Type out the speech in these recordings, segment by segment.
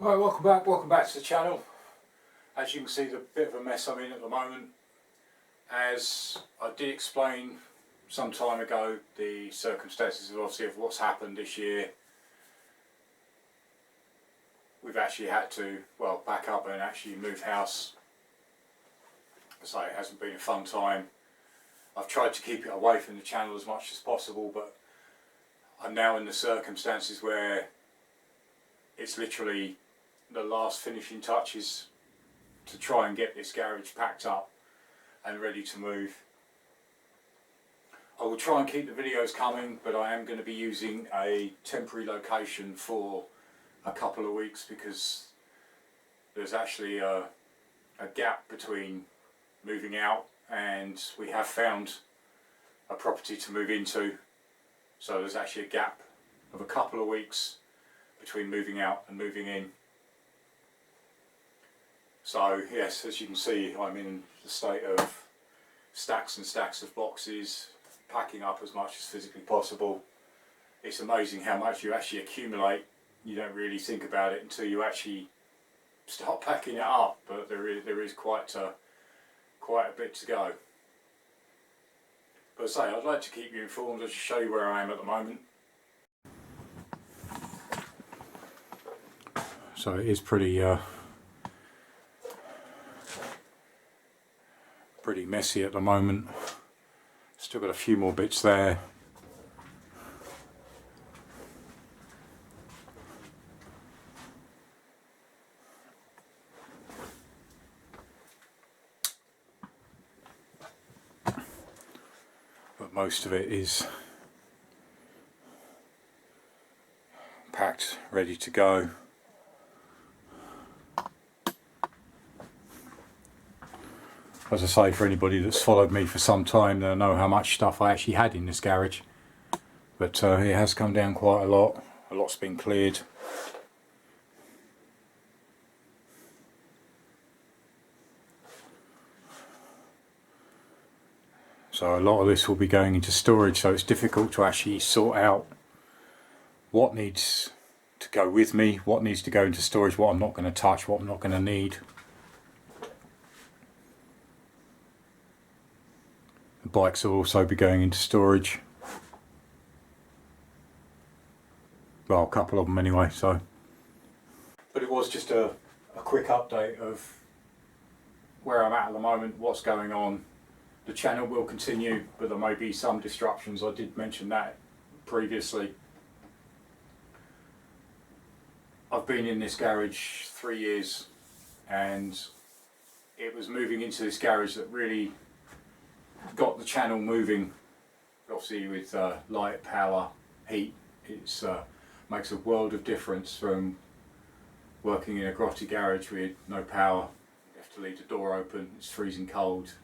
Right, welcome back to the channel. As you can see, the bit of a mess I'm in at the moment. As I did explain some time ago, the circumstances obviously of what's happened this year. We've actually had to, well, pack up and actually move house. So it hasn't been a fun time. I've tried to keep it away from the channel as much as possible, but I'm now in the circumstances where it's literally the last finishing touches to try and get this garage packed up and ready to move. I will try and keep the videos coming, but I am going to be using a temporary location for a couple of weeks because there's actually a gap between moving out and we have found a property to move into. So there's actually a gap of a couple of weeks between moving out and moving in. So yes, as you can see, I'm in the state of stacks and stacks of boxes, packing up as much as physically possible. It's amazing how much you actually accumulate. You don't really think about it until you actually start packing it up, but there is quite a bit to go. But as I say, I'd like to keep you informed and show you where I am at the moment. So it is pretty messy at the moment. Still got a few more bits there. But most of it is packed, ready to go. As I say, for anybody that's followed me for some time, they'll know how much stuff I actually had in this garage. But it has come down quite a lot. A lot's been cleared. So a lot of this will be going into storage, so it's difficult to actually sort out what needs to go with me, what needs to go into storage, what I'm not going to touch, what I'm not going to need. The bikes will also be going into storage. Well, a couple of them anyway, so. But it was just a quick update of where I'm at the moment, what's going on. The channel will continue, but there may be some disruptions. I did mention that previously. I've been in this garage 3 years, and it was moving into this garage that really got the channel moving. Obviously with light, power, heat, it makes a world of difference from working in a grotty garage with no power. You have to leave the door open, it's freezing cold.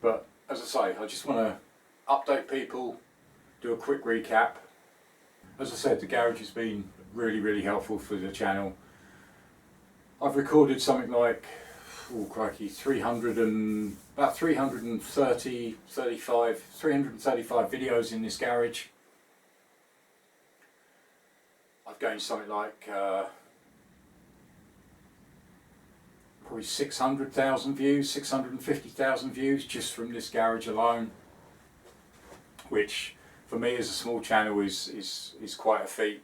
But as I say, I just want to update people, do a quick recap. As I said, the garage has been really helpful for the channel. I've recorded something like, oh crikey, 335 videos in this garage. I've gained something like probably 600,000 views, 650,000 views just from this garage alone, which for me as a small channel is quite a feat.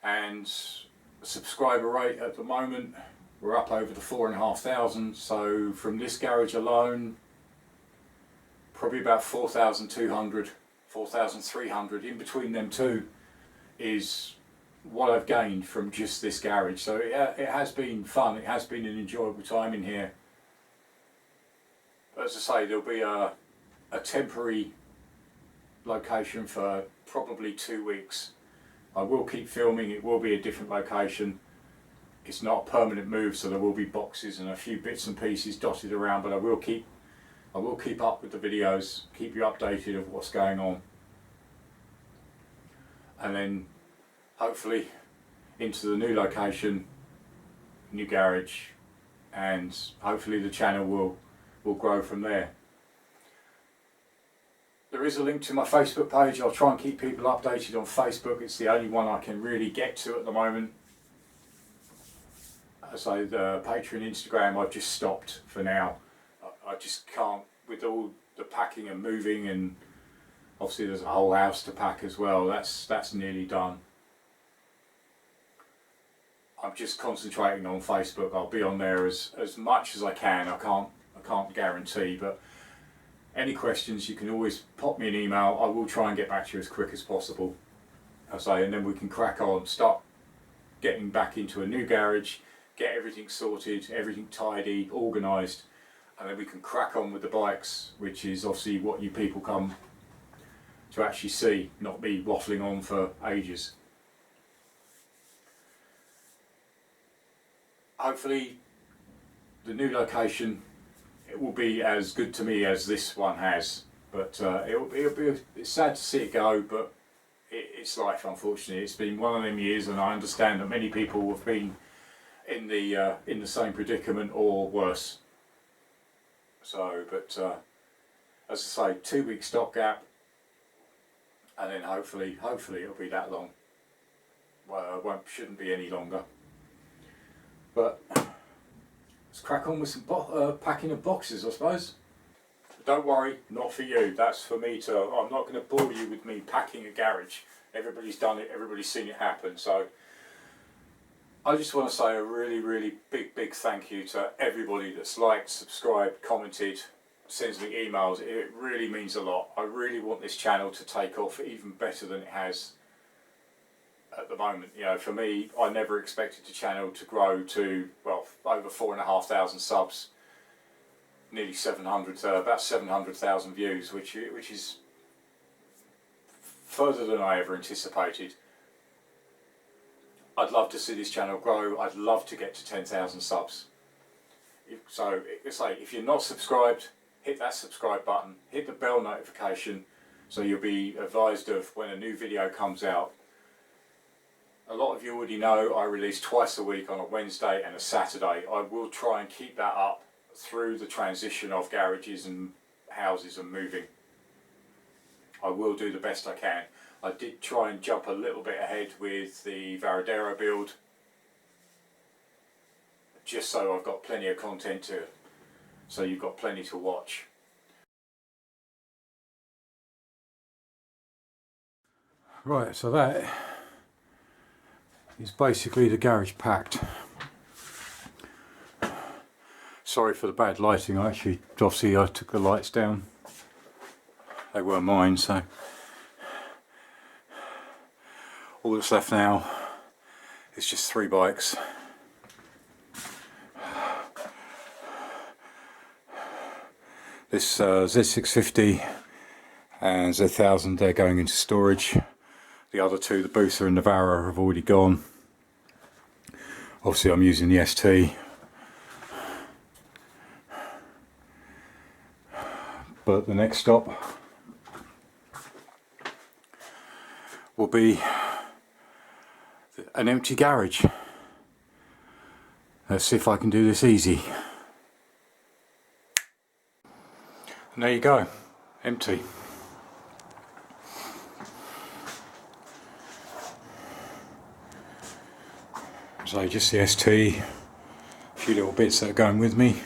And the subscriber rate at the moment, we're up over the 4,500, so from this garage alone, probably about 4,200, 4,300, in between them two is what I've gained from just this garage. So it has been fun, it has been an enjoyable time in here. But as I say, there'll be a temporary location for probably 2 weeks. I will keep filming, it will be a different location. It's not a permanent move, so there will be boxes and a few bits and pieces dotted around, but I will keep up with the videos, keep you updated of what's going on. And then hopefully into the new location, new garage, and hopefully the channel will grow from there. There is a link to my Facebook page. I'll try and keep people updated on Facebook. It's the only one I can really get to at the moment. So the Patron, Instagram, I've just stopped for now. I just can't, with all the packing and moving, and obviously there's a whole house to pack as well. That's nearly done. I'm just concentrating on Facebook. I'll be on there as much as I can. I can't guarantee, but any questions you can always pop me an email. I will try and get back to you as quick as possible. I say, and then we can crack on, start getting back into a new garage, get everything sorted, everything tidy, organised, and then we can crack on with the bikes, which is obviously what you people come to actually see, not me waffling on for ages. Hopefully the new location, it will be as good to me as this one has, but it's sad to see it go, but it's life, unfortunately. It's been one of them years, and I understand that many people have been in the same predicament or worse. So, but as I say, 2 week stopgap, and then hopefully it'll be that long. Well, shouldn't be any longer. But let's crack on with some packing of boxes, I suppose. Don't worry, not for you. That's for me to. I'm not going to bore you with me packing a garage. Everybody's done it. Everybody's seen it happen. So I just want to say a really big thank you to everybody that's liked, subscribed, commented, sends me emails. It really means a lot. I really want this channel to take off even better than it has at the moment. You know, for me, I never expected the channel to grow to, well, over 4,500 subs, nearly 700, about 700,000 views, which is further than I ever anticipated. I'd love to see this channel grow. I'd love to get to 10,000 subs. So it's like, if you're not subscribed, hit that subscribe button, hit the bell notification, so you'll be advised of when a new video comes out. A lot of you already know I release twice a week, on a Wednesday and a Saturday. I will try and keep that up through the transition of garages and houses and moving. I will do the best I can. I did try and jump a little bit ahead with the Varadero build, just so I've got plenty of content so you've got plenty to watch. Right, so that is basically the garage packed. Sorry for the bad lighting. Obviously I took the lights down. They were mine, so all that's left now is just 3 bikes. This Z650 and Z1000, they're going into storage. The other two, the Booster and Navara, have already gone. Obviously I'm using the ST. But the next stop will be an empty garage. Let's see if I can do this easy. And there you go, empty. So just the ST, a few little bits that are going with me.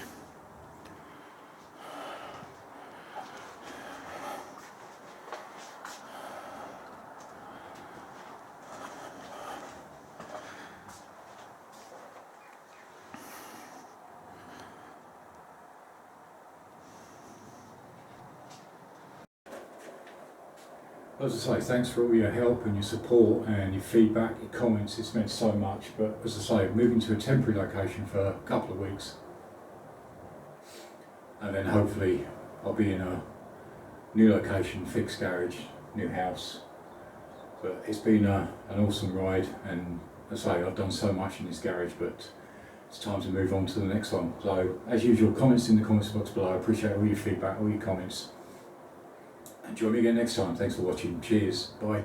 As I say, thanks for all your help and your support and your feedback, your comments. It's meant so much. But as I say, moving to a temporary location for a couple of weeks, and then hopefully I'll be in a new location, fixed garage, new house. But it's been an awesome ride, and as I say, I've done so much in this garage, but it's time to move on to the next one. So as usual, comments in the comments box below. I appreciate all your feedback, all your comments. And join me again next time. Thanks for watching. Cheers. Bye.